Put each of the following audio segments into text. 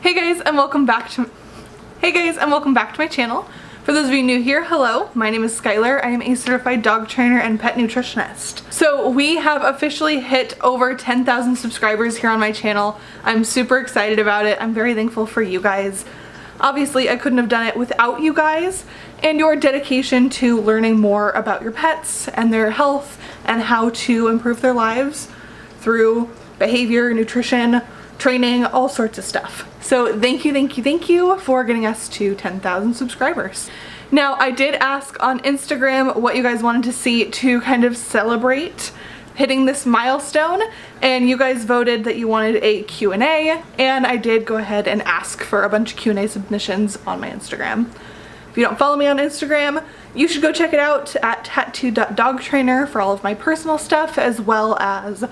Hey guys, and welcome back to my channel. For those of you new here, hello, my name is Skylar. I am a certified dog trainer and pet nutritionist. So we have officially hit over 10,000 subscribers here on my channel. I'm super excited about it. I'm very thankful for you guys. Obviously, I couldn't have done it without you guys and your dedication to learning more about your pets and their health and how to improve their lives through behavior, nutrition, training, all sorts of stuff. So thank you for getting us to 10,000 subscribers. Now, I did ask on Instagram what you guys wanted to see to kind of celebrate hitting this milestone, and you guys voted that you wanted a Q&A, and I did go ahead and ask for a bunch of Q&A submissions on my Instagram. If you don't follow me on Instagram, you should go check it out at tattoo.dogtrainer for all of my personal stuff, as well as,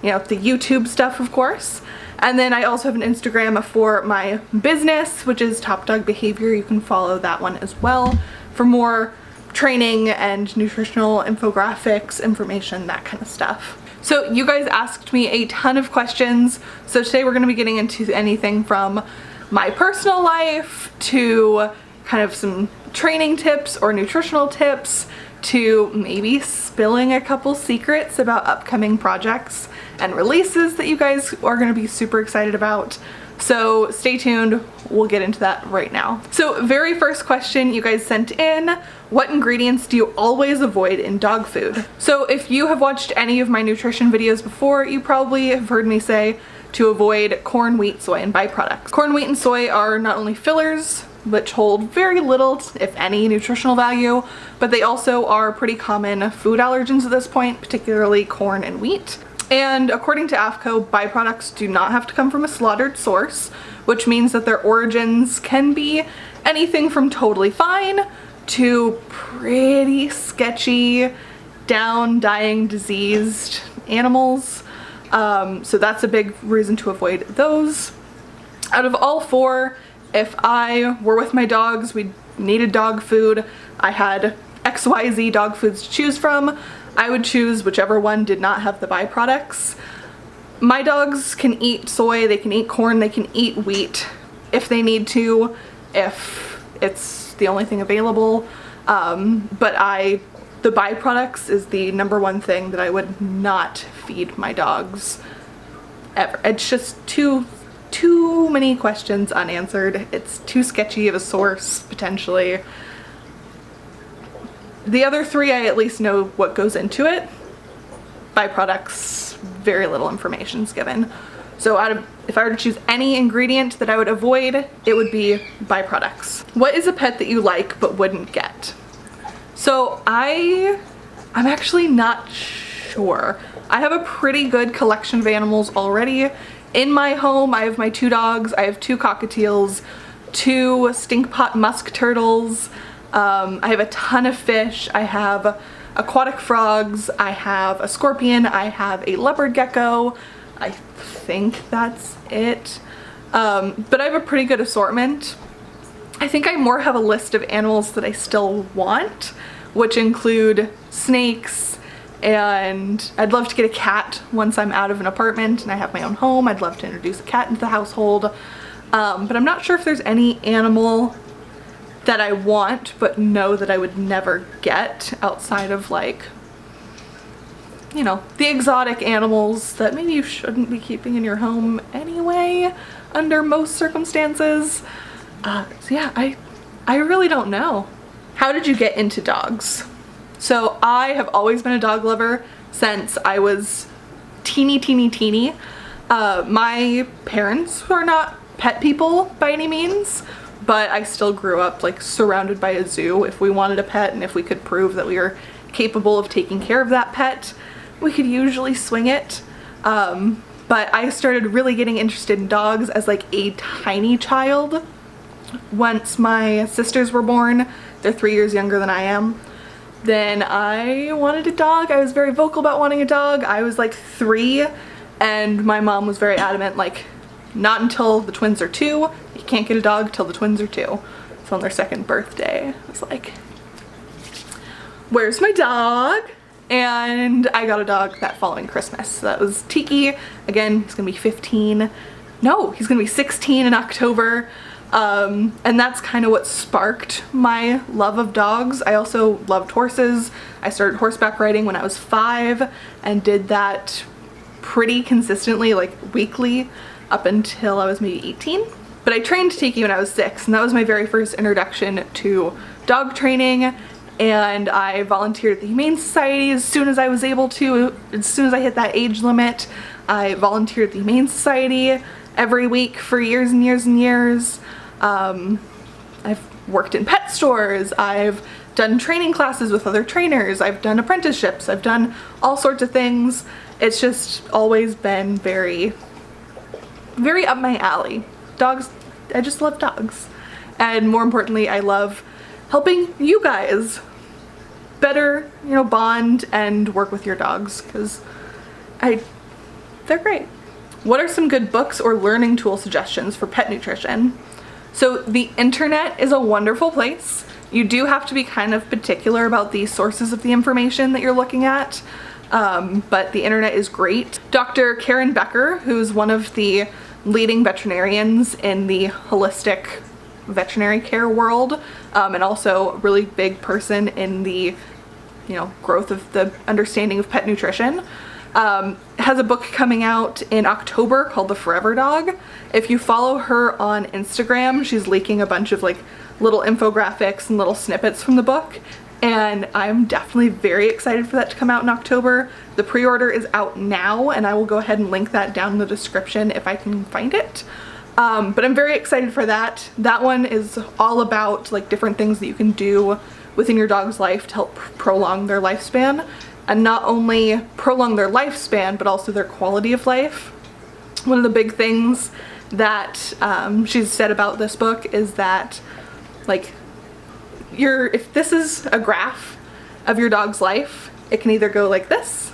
you know, the YouTube stuff, of course. And then I also have an Instagram for my business, which is topdogbehavior. You can follow that one as well for more training and nutritional infographics, information, that kind of stuff. So you guys asked me a ton of questions. So today we're going to be getting into anything from my personal life to kind of some training tips or nutritional tips to maybe spilling a couple secrets about upcoming projects and releases that you guys are going to be super excited about. So stay tuned, we'll get into that right now. So very first question you guys sent in, what ingredients do you always avoid in dog food? So if you have watched any of my nutrition videos before, you probably have heard me say to avoid corn, wheat, soy, and byproducts. Corn, wheat, and soy are not only fillers, which hold very little, if any, nutritional value, but they also are pretty common food allergens at this point, particularly corn and wheat. And according to AAFCO, byproducts do not have to come from a slaughtered source, which means that their origins can be anything from totally fine to pretty sketchy, dying, diseased animals. So that's a big reason to avoid those. Out of all four, if I were with my dogs, we needed dog food, I had XYZ dog foods to choose from, I would choose whichever one did not have the byproducts. My dogs can eat soy, they can eat corn, they can eat wheat if they need to, if it's the only thing available. But the byproducts is the number one thing that I would not feed my dogs ever. It's just too many questions unanswered. It's too sketchy of a source, potentially. The other three, I at least know what goes into it. Byproducts, very little information is given. So if I were to choose any ingredient that I would avoid, it would be byproducts. What is a pet that you like but wouldn't get? So I'm actually not sure. I have a pretty good collection of animals already. In my home, I have my 2 dogs, I have 2 cockatiels, 2 stinkpot musk turtles, I have a ton of fish, I have aquatic frogs, I have a scorpion, I have a leopard gecko, I think that's it. But I have a pretty good assortment. I think I more have a list of animals that I still want, which include snakes, and I'd love to get a cat once I'm out of an apartment and I have my own home. I'd love to introduce a cat into the household. But I'm not sure if there's any animal that I want but know that I would never get outside of, like, you know, the exotic animals that maybe you shouldn't be keeping in your home anyway under most circumstances. So yeah, I really don't know. How did you get into dogs? So I have always been a dog lover since I was teeny. My parents were not pet people by any means, but I still grew up like surrounded by a zoo. If we wanted a pet and if we could prove that we were capable of taking care of that pet, we could usually swing it. But I started really getting interested in dogs as like a tiny child. Once my sisters were born, they're 3 years younger than I am, then I wanted a dog. I was very vocal about wanting a dog. I was like 3 and my mom was very adamant, like, not until the twins are 2. You can't get a dog till the twins are 2. So on their 2nd birthday, I was like, where's my dog? And I got a dog that following Christmas. So that was Tiki. Again, he's gonna be 15 no, he's gonna be 16 in October. And that's kind of what sparked my love of dogs. I also loved horses. I started horseback riding when I was 5 and did that pretty consistently, like weekly, up until I was maybe 18. But I trained Tiki when I was 6, and that was my very first introduction to dog training. And I volunteered at the Humane Society as soon as I was able to. As soon as I hit that age limit, I volunteered at the Humane Society every week for years and years and years. I've worked in pet stores, I've done training classes with other trainers, I've done apprenticeships, I've done all sorts of things. It's just always been very, very up my alley. Dogs, I just love dogs. And more importantly, I love helping you guys better, you know, bond and work with your dogs, because they're great. What are some good books or learning tool suggestions for pet nutrition? So the internet is a wonderful place. You do have to be kind of particular about the sources of the information that you're looking at, but the internet is great. Dr. Karen Becker, who's one of the leading veterinarians in the holistic veterinary care world, and also a really big person in the, you know, growth of the understanding of pet nutrition, has a book coming out in October called The Forever Dog. If you follow her on Instagram, she's leaking a bunch of like little infographics and little snippets from the book, and I'm definitely very excited for that to come out in October. The pre-order is out now, and I will go ahead and link that down in the description if I can find it. But I'm very excited for that. That one is all about like different things that you can do within your dog's life to help prolong their lifespan, and not only prolong their lifespan, but also their quality of life. One of the big things that she's said about this book is that, like, if this is a graph of your dog's life, it can either go like this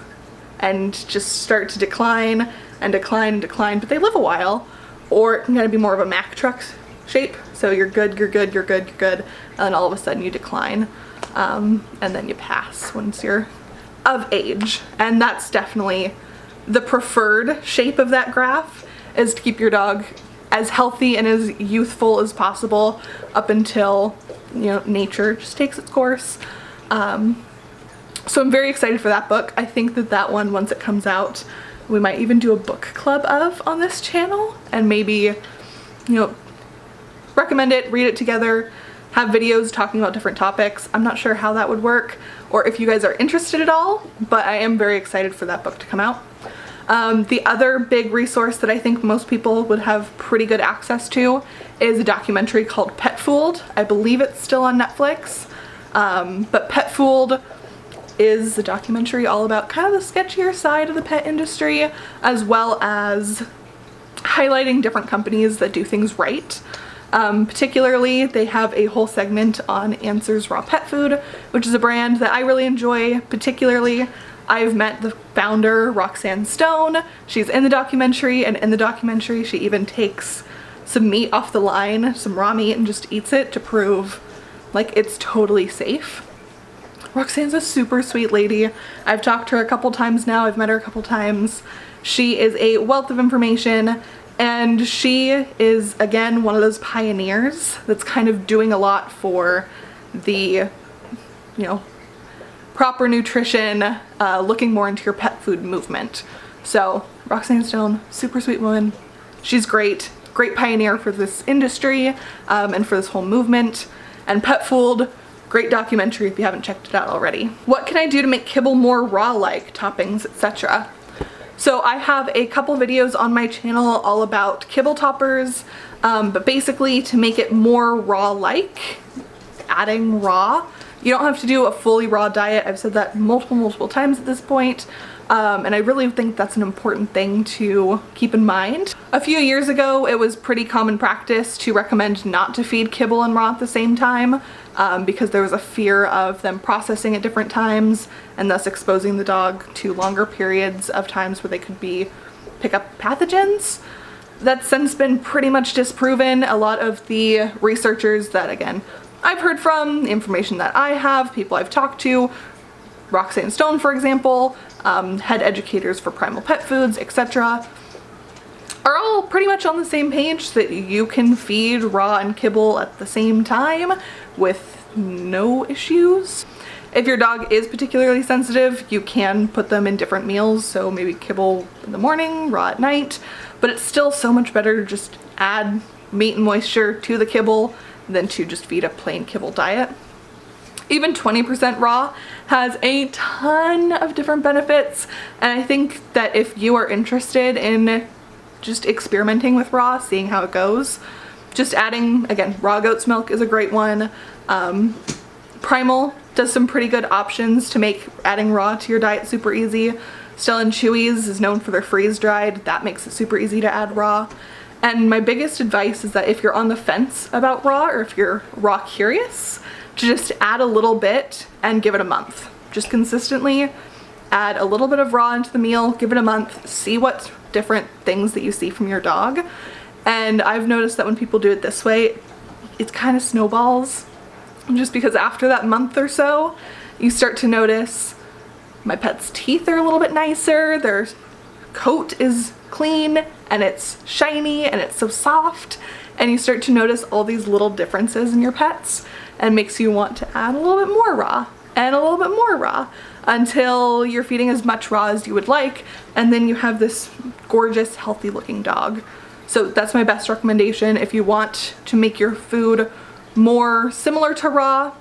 and just start to decline and decline and decline, but they live a while, or it can kind of be more of a Mack truck shape. So you're good, you're good, you're good, you're good, and then all of a sudden you decline, and then you pass once you're of age. And that's definitely the preferred shape of that graph, is to keep your dog as healthy and as youthful as possible up until, you know, nature just takes its course. So I'm very excited for that book. I think that that one, once it comes out, we might even do a book club of on this channel, and maybe, you know, recommend it, read it together, have videos talking about different topics. I'm not sure how that would work, or if you guys are interested at all, but I am very excited for that book to come out. The other big resource that I think most people would have pretty good access to is a documentary called Petfold. I believe it's still on Netflix, but Petfold is a documentary all about kind of the sketchier side of the pet industry, as well as highlighting different companies that do things right. Particularly, they have a whole segment on Answers Raw Pet Food, which is a brand that I really enjoy. Particularly, I've met the founder, Roxanne Stone. She's in the documentary, and in the documentary she even takes some meat off the line, some raw meat, and just eats it to prove like it's totally safe. Roxanne's a super sweet lady. I've talked to her a couple times now. I've met her a couple times. She is a wealth of information, and she is, again, one of those pioneers that's kind of doing a lot for the, you know, proper nutrition, looking more into your pet food movement. So Roxanne Stone, super sweet woman. She's great pioneer for this industry, and for this whole movement. And Petfold, great documentary if you haven't checked it out already. What can I do to make kibble more raw-like, toppings, etc.? So I have a couple videos on my channel all about kibble toppers, but basically to make it more raw-like, adding raw. You don't have to do a fully raw diet. I've said that multiple times at this point, and I really think that's an important thing to keep in mind. A few years ago, it was pretty common practice to recommend not to feed kibble and raw at the same time, because there was a fear of them processing at different times and thus exposing the dog to longer periods of times where they could pick up pathogens. That's since been pretty much disproven. A lot of the researchers that, again, I've heard from, the information that I have, people I've talked to, Roxanne Stone, for example, head educators for Primal Pet Foods, etc., are all pretty much on the same page that you can feed raw and kibble at the same time with no issues. If your dog is particularly sensitive, you can put them in different meals, so maybe kibble in the morning, raw at night, but it's still so much better to just add meat and moisture to the kibble than to just feed a plain kibble diet. Even 20% raw has a ton of different benefits, and I think that if you are interested in just experimenting with raw, seeing how it goes, just adding, again, raw goat's milk is a great one. Primal does some pretty good options to make adding raw to your diet super easy. Stella & Chewy's is known for their freeze-dried. That makes it super easy to add raw. And my biggest advice is that if you're on the fence about raw, or if you're raw curious, to just add a little bit and give it a month. Just consistently add a little bit of raw into the meal, give it a month, see what different things that you see from your dog. And I've noticed that when people do it this way, it kind of snowballs. Just because after that month or so, you start to notice my pet's teeth are a little bit nicer, their coat is clean, and it's shiny, and it's so soft, and you start to notice all these little differences in your pets, and makes you want to add a little bit more raw, and a little bit more raw, until you're feeding as much raw as you would like, and then you have this gorgeous, healthy looking dog. So that's my best recommendation. If you want to make your food more similar to raw,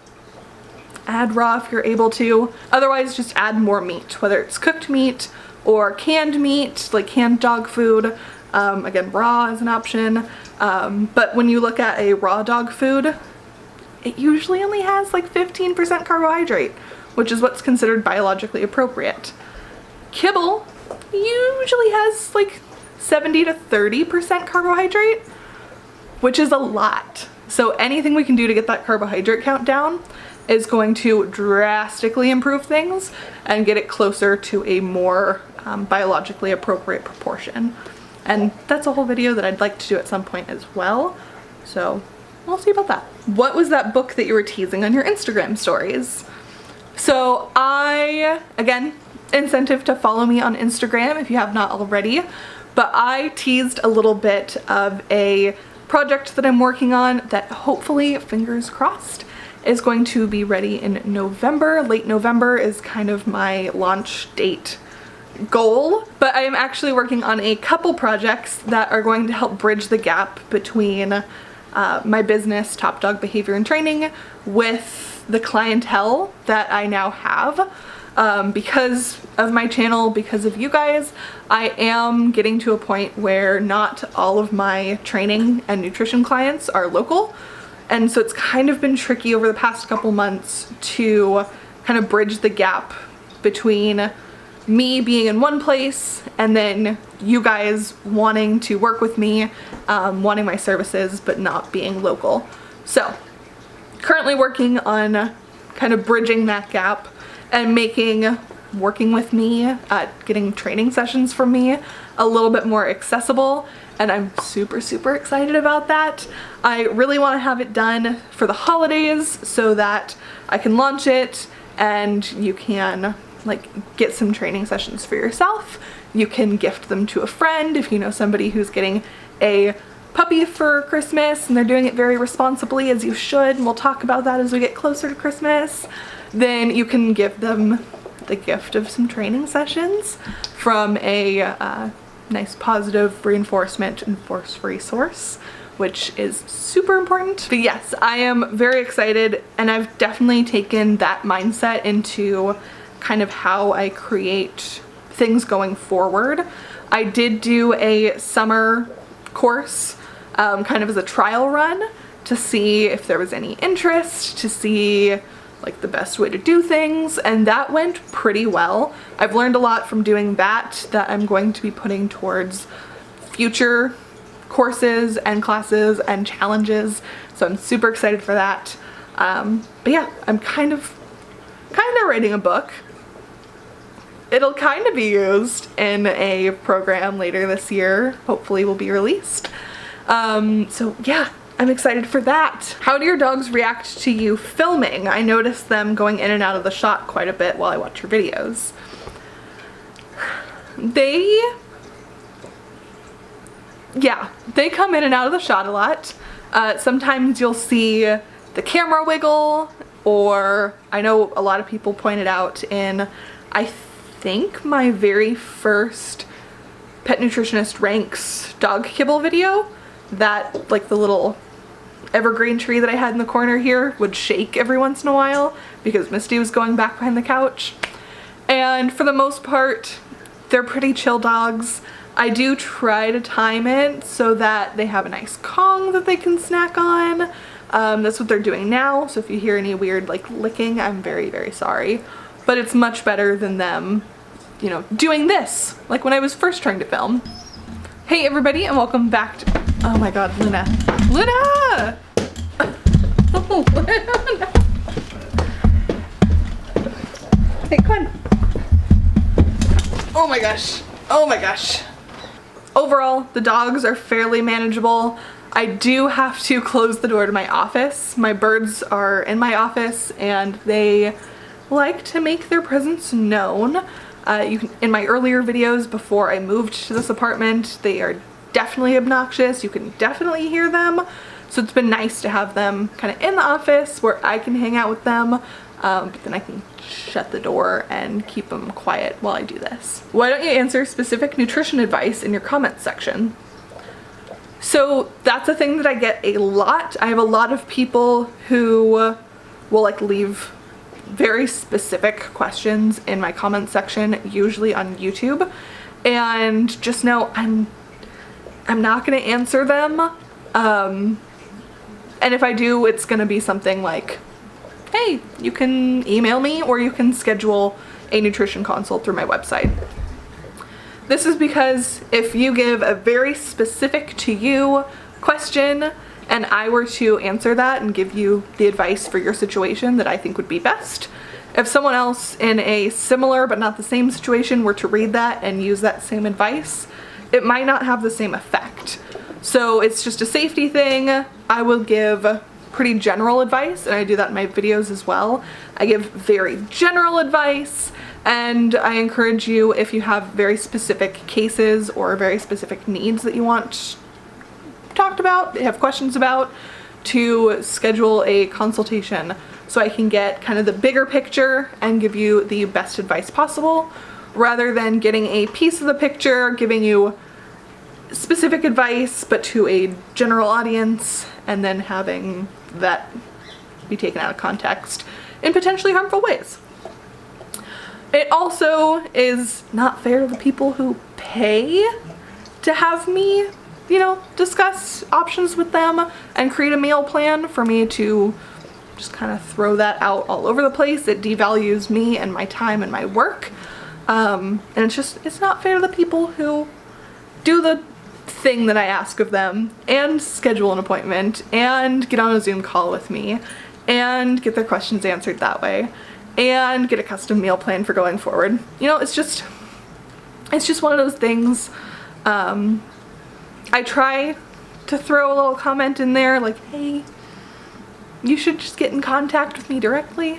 add raw if you're able to. Otherwise, just add more meat, whether it's cooked meat or canned meat, like canned dog food. Again, raw is an option. But when you look at a raw dog food, it usually only has like 15% carbohydrate, which is what's considered biologically appropriate. Kibble usually has like 70 to 30% carbohydrate, which is a lot. So anything we can do to get that carbohydrate count down is going to drastically improve things and get it closer to a more biologically appropriate proportion. And that's a whole video that I'd like to do at some point as well. So we'll see about that. What was that book that you were teasing on your Instagram stories? So again, incentive to follow me on Instagram if you have not already, but I teased a little bit of a project that I'm working on that hopefully, fingers crossed, is going to be ready in November. Late November is kind of my launch date goal, but I am actually working on a couple projects that are going to help bridge the gap between my business, Top Dog Behavior and Training, with the clientele that I now have. Because of my channel, because of you guys, I am getting to a point where not all of my training and nutrition clients are local. And so it's kind of been tricky over the past couple months to kind of bridge the gap between me being in one place and then you guys wanting to work with me, wanting my services, but not being local. So currently working on kind of bridging that gap and making working with me, getting training sessions from me a little bit more accessible, and I'm super, super excited about that. I really want to have it done for the holidays so that I can launch it and you can like get some training sessions for yourself. You can gift them to a friend if you know somebody who's getting a puppy for Christmas and they're doing it very responsibly, as you should, and we'll talk about that as we get closer to Christmas. Then you can give them the gift of some training sessions from a nice positive reinforcement and force-free source, which is super important. But yes, I am very excited, and I've definitely taken that mindset into kind of how I create things going forward. I did do a summer course kind of as a trial run to see if there was any interest, to see like the best way to do things, and that went pretty well. I've learned a lot from doing that I'm going to be putting towards future courses and classes and challenges, so I'm super excited for that. But yeah, I'm kind of writing a book. It'll kind of be used in a program later this year, hopefully will be released. So yeah, I'm excited for that. How do your dogs react to you filming? I notice them going in and out of the shot quite a bit while I watch your videos. They yeah, they come in and out of the shot a lot. Sometimes you'll see the camera wiggle, or I know a lot of people pointed out in, I think, my very first Pet Nutritionist Ranks dog kibble video, that like the little evergreen tree that I had in the corner here would shake every once in a while because Misty was going back behind the couch. And for the most part, they're pretty chill dogs. I do try to time it so that they have a nice Kong that they can snack on. That's what they're doing now, so if you hear any weird like licking, I'm very, very sorry. But it's much better than them, you know, doing this, like when I was first trying to film. Hey everybody, and welcome back to, oh my god, Luna. Luna! Oh, Luna. Hey, come on. Oh my gosh. Oh my gosh. Overall, the dogs are fairly manageable. I do have to close the door to my office. My birds are in my office and they like to make their presence known. In my earlier videos before I moved to this apartment, they are definitely obnoxious. You can definitely hear them. So it's been nice to have them kind of in the office where I can hang out with them, but then I can shut the door and keep them quiet while I do this. Why don't you answer specific nutrition advice in your comments section? So that's a thing that I get a lot. I have a lot of people who will like leave very specific questions in my comment section, usually on YouTube, and just know I'm not gonna answer them. And if I do, it's gonna be something like, hey, you can email me or you can schedule a nutrition consult through my website. This is because if you give a very specific to you question and I were to answer that and give you the advice for your situation that I think would be best, if someone else in a similar but not the same situation were to read that and use that same advice, it might not have the same effect. So it's just a safety thing. I will give pretty general advice, and I do that in my videos as well. I give very general advice, and I encourage you, if you have very specific cases or very specific needs that you want talked about, have questions about, to schedule a consultation so I can get kind of the bigger picture and give you the best advice possible, rather than getting a piece of the picture, giving you specific advice but to a general audience, and then having that be taken out of context in potentially harmful ways. It also is not fair to the people who pay to have me, you know, discuss options with them and create a meal plan for me to just kind of throw that out all over the place. It devalues me and my time and my work. And it's not fair to the people who do the thing that I ask of them and schedule an appointment and get on a Zoom call with me and get their questions answered that way and get a custom meal plan for going forward. You know, it's just one of those things. I try to throw a little comment in there like, hey, you should just get in contact with me directly.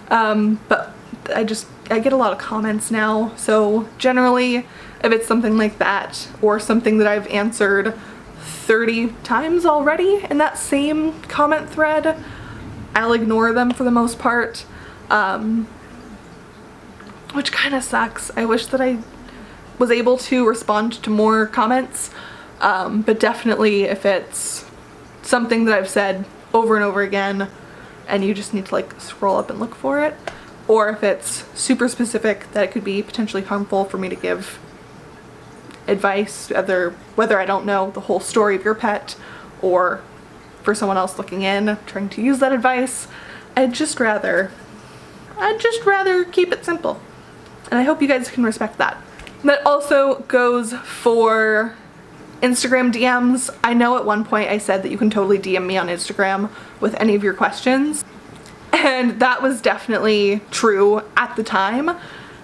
But I get a lot of comments now, so generally if it's something like that or something that I've answered 30 times already in that same comment thread, I'll ignore them for the most part, which kind of sucks. I wish that I was able to respond to more comments, but definitely if it's something that I've said over and over again and you just need to like scroll up and look for it, or if it's super specific that it could be potentially harmful for me to give advice, whether I don't know the whole story of your pet or for someone else looking in trying to use that advice, I'd just rather keep it simple, and I hope you guys can respect that. That also goes for Instagram DMs. I know at one point I said that you can totally DM me on Instagram with any of your questions, and that was definitely true at the time.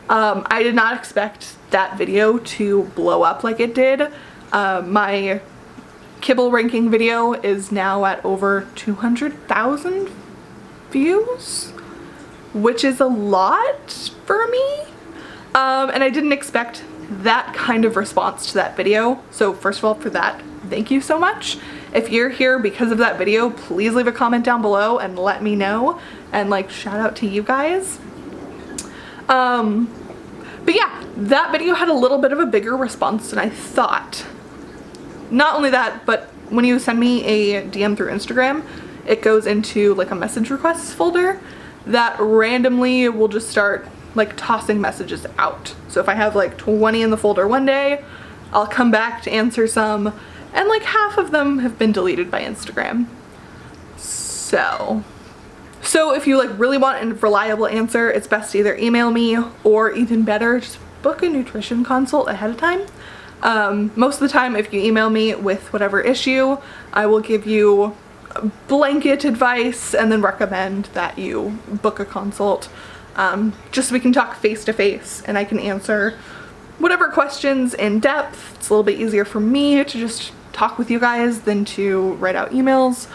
I did not expect that video to blow up like it did. My Kibble Ranking video is now at over 200,000 views, which is a lot for me. And I didn't expect that kind of response to that video. So first of all, for that, thank you so much. If you're here because of that video, please leave a comment down below and let me know, and like shout out to you guys. But yeah, that video had a little bit of a bigger response than I thought. Not only that, but when you send me a DM through Instagram, it goes into like a message requests folder that randomly will just start like tossing messages out. So if I have like 20 in the folder one day, I'll come back to answer some, and like half of them have been deleted by Instagram. So if you like really want a reliable answer, it's best to either email me, or even better, just book a nutrition consult ahead of time. Most of the time, if you email me with whatever issue, I will give you blanket advice and then recommend that you book a consult, just so we can talk face to face and I can answer whatever questions in depth. It's a little bit easier for me to just talk with you guys than to write out emails,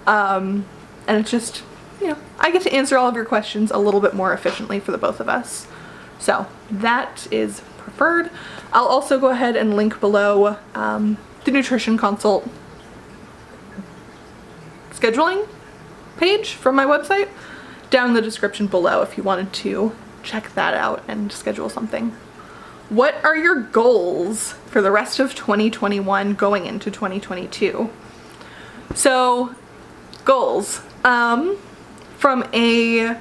and it's just, you know, I get to answer all of your questions a little bit more efficiently for the both of us. So that is preferred. I'll also go ahead and link below the nutrition consult scheduling page from my website down in the description below if you wanted to check that out and schedule something. What are your goals for the rest of 2021 going into 2022? So goals, from a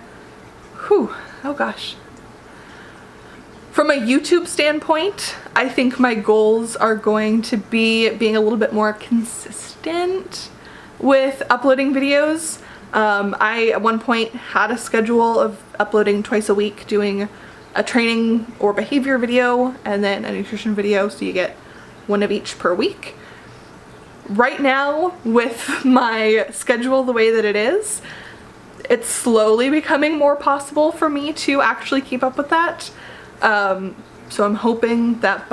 YouTube standpoint, I think my goals are going to be being a little bit more consistent with uploading videos. I at one point had a schedule of uploading twice a week, doing a training or behavior video and then a nutrition video, so you get one of each per week. Right now, with my schedule the way that it is, it's slowly becoming more possible for me to actually keep up with that. So I'm hoping that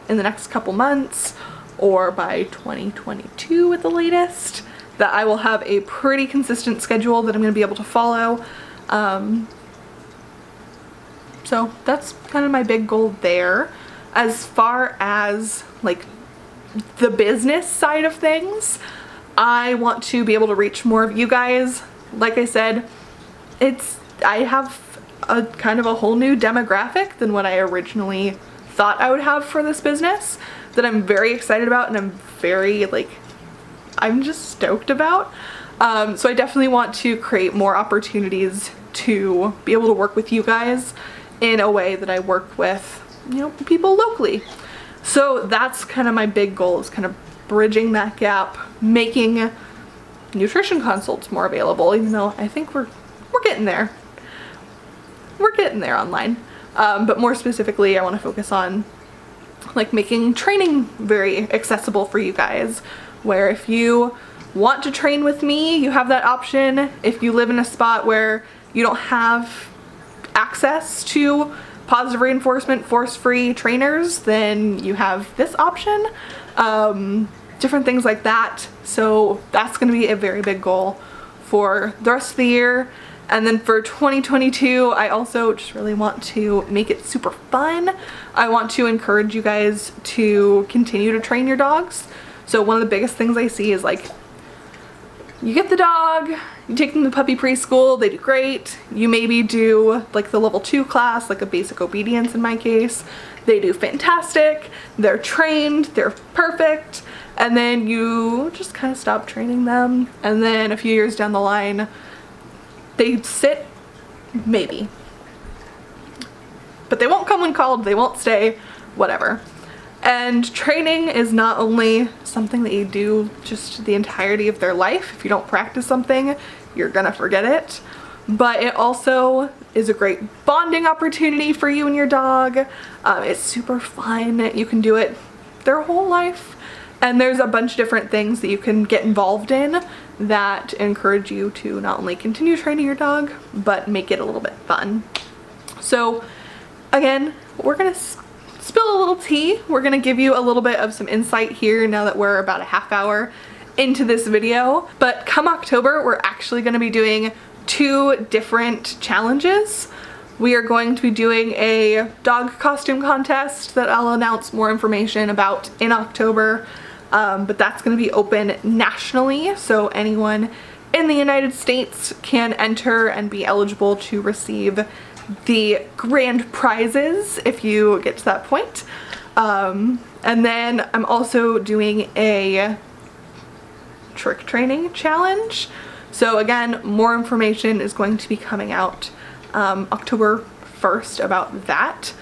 in the next couple months, or by 2022 at the latest, that I will have a pretty consistent schedule that I'm going to be able to follow. So that's kind of my big goal there. As far as like the business side of things, I want to be able to reach more of you guys. Like I said, I have a kind of a whole new demographic than what I originally thought I would have for this business that I'm very excited about, and I'm just stoked about. So I definitely want to create more opportunities to be able to work with you guys in a way that I work with, you know, people locally. So that's kind of my big goal, is kind of bridging that gap, making nutrition consults more available, even though I think we're getting there. We're getting there online. But more specifically, I want to focus on like making training very accessible for you guys, where if you want to train with me, you have that option. If you live in a spot where you don't have access to positive reinforcement force-free trainers, then you have this option. Different things like that. So that's going to be a very big goal for the rest of the year. And then for 2022, I also just really want to make it super fun. I want to encourage you guys to continue to train your dogs. So one of the biggest things I see is like, you get the dog, you take them to puppy preschool, they do great. You maybe do like the level 2 class, like a basic obedience in my case. They do fantastic, they're trained, they're perfect. And then you just kind of stop training them. And then a few years down the line, they sit, maybe. But they won't come when called, they won't stay, whatever. And training is not only something that you do just the entirety of their life. If you don't practice something, you're gonna forget it. But it also is a great bonding opportunity for you and your dog. It's super fun. You can do it their whole life. And there's a bunch of different things that you can get involved in that encourage you to not only continue training your dog, but make it a little bit fun. So again, we're gonna spill a little tea. We're gonna give you a little bit of some insight here now that we're about a half hour into this video. But come October, we're actually gonna be doing 2 different challenges. We are going to be doing a dog costume contest that I'll announce more information about in October, but that's going to be open nationally, so anyone in the United States can enter and be eligible to receive the grand prizes if you get to that point. And then I'm also doing a trick training challenge. So again, more information is going to be coming out October 1st about that.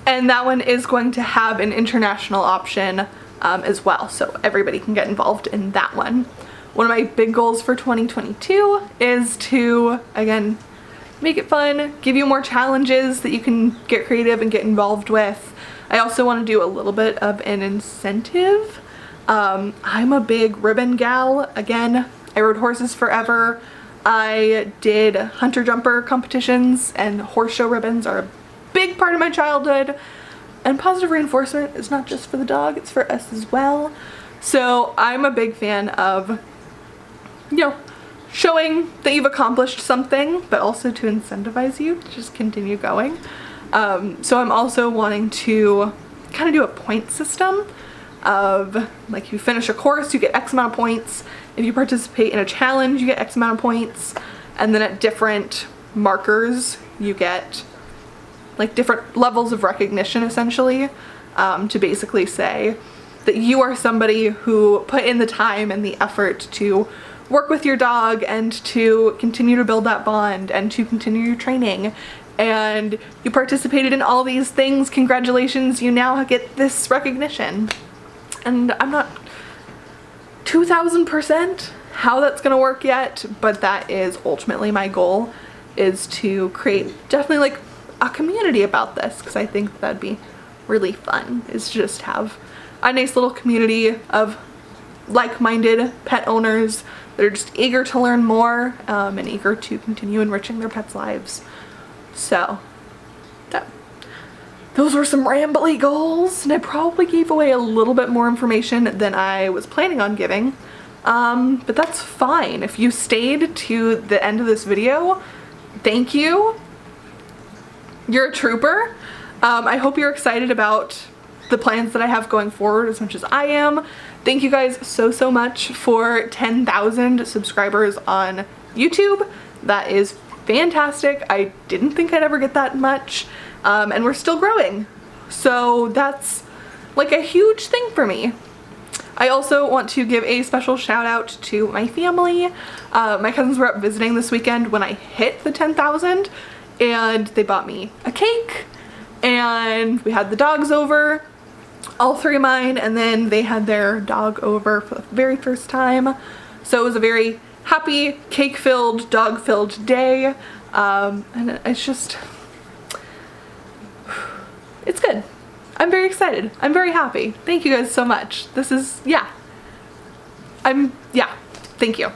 And that one is going to have an international option as well, so everybody can get involved in that one. One of my big goals for 2022 is to, again, make it fun, give you more challenges that you can get creative and get involved with. I also want to do a little bit of an incentive. I'm a big ribbon gal. Again, I rode horses forever. I did hunter jumper competitions, and horse show ribbons are a big part of my childhood. And positive reinforcement is not just for the dog, it's for us as well. So I'm a big fan of, you know, showing that you've accomplished something, but also to incentivize you to just continue going. So I'm also wanting to kind of do a point system of, like, if you finish a course, you get X amount of points. If you participate in a challenge, you get X amount of points. And then at different markers, you get like different levels of recognition, essentially, to basically say that you are somebody who put in the time and the effort to work with your dog and to continue to build that bond and to continue your training, and you participated in all these things. Congratulations, you now get this recognition. And I'm not 2000% how that's gonna work yet, but that is ultimately my goal, is to create definitely like a community about this, because I think that'd be really fun, is to just have a nice little community of like-minded pet owners that are just eager to learn more and eager to continue enriching their pets' lives. So those were some rambly goals, and I probably gave away a little bit more information than I was planning on giving, but that's fine. If you stayed to the end of this video, thank you. You're a trooper. I hope you're excited about the plans that I have going forward as much as I am. Thank you guys so much for 10,000 subscribers on YouTube. That is fantastic. I didn't think I'd ever get that much, and we're still growing. So that's like a huge thing for me. I also want to give a special shout out to my family. My cousins were up visiting this weekend when I hit the 10,000, and they bought me a cake, and we had the dogs over, all three of mine, and then they had their dog over for the very first time. So it was a very happy, cake-filled, dog-filled day, and it's just, it's good. I'm very excited. I'm very happy. Thank you guys so much. This is, yeah, thank you.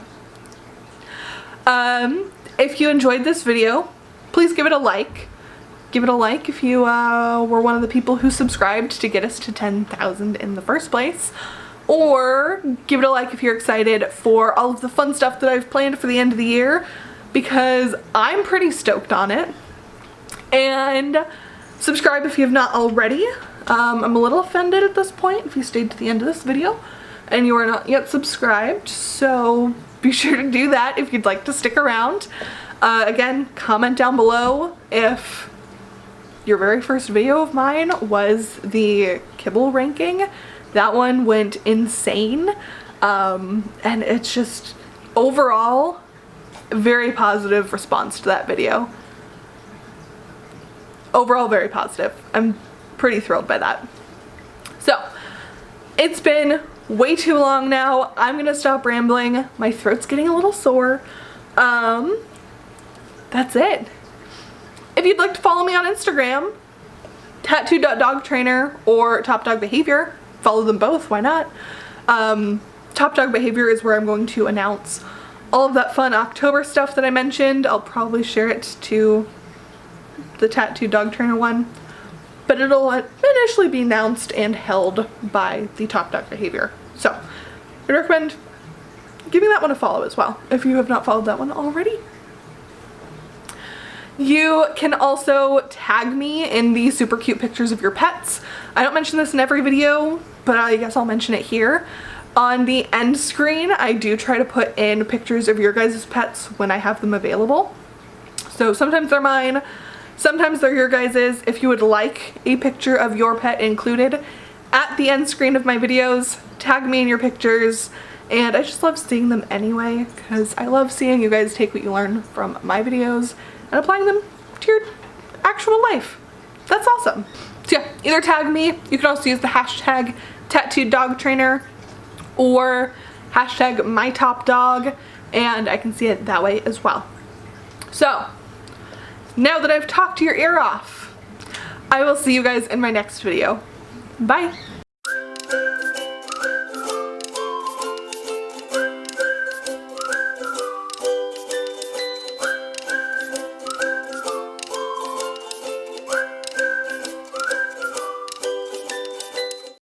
If you enjoyed this video, please give it a like. Give it a like if you were one of the people who subscribed to get us to 10,000 in the first place. Or give it a like if you're excited for all of the fun stuff that I've planned for the end of the year, because I'm pretty stoked on it. And subscribe if you have not already. I'm a little offended at this point if you stayed to the end of this video and you are not yet subscribed, so be sure to do that if you'd like to stick around. Again, comment down below if your very first video of mine was the Kibble Ranking. That one went insane, and it's just overall very positive response to that video. Overall very positive. I'm pretty thrilled by that. So it's been way too long now. I'm gonna stop rambling. My throat's getting a little sore. That's it. If you'd like to follow me on Instagram, tattoo.dogtrainer or topdogbehavior, follow them both, why not? Topdogbehavior is where I'm going to announce all of that fun October stuff that I mentioned. I'll probably share it to the tattoo dog trainer one, but it'll initially be announced and held by the Topdogbehavior. So I recommend giving that one a follow as well if you have not followed that one already. You can also tag me in the super cute pictures of your pets. I don't mention this in every video, but I guess I'll mention it here. On the end screen, I do try to put in pictures of your guys' pets when I have them available. So sometimes they're mine, sometimes they're your guys's. If you would like a picture of your pet included at the end screen of my videos, tag me in your pictures. And I just love seeing them anyway, because I love seeing you guys take what you learn from my videos and applying them to your actual life. That's awesome. So yeah, either tag me. You can also use the hashtag tattooed dog trainer or hashtag my top dog, and I can see it that way as well. So now that I've talked your ear off, I will see you guys in my next video. Bye.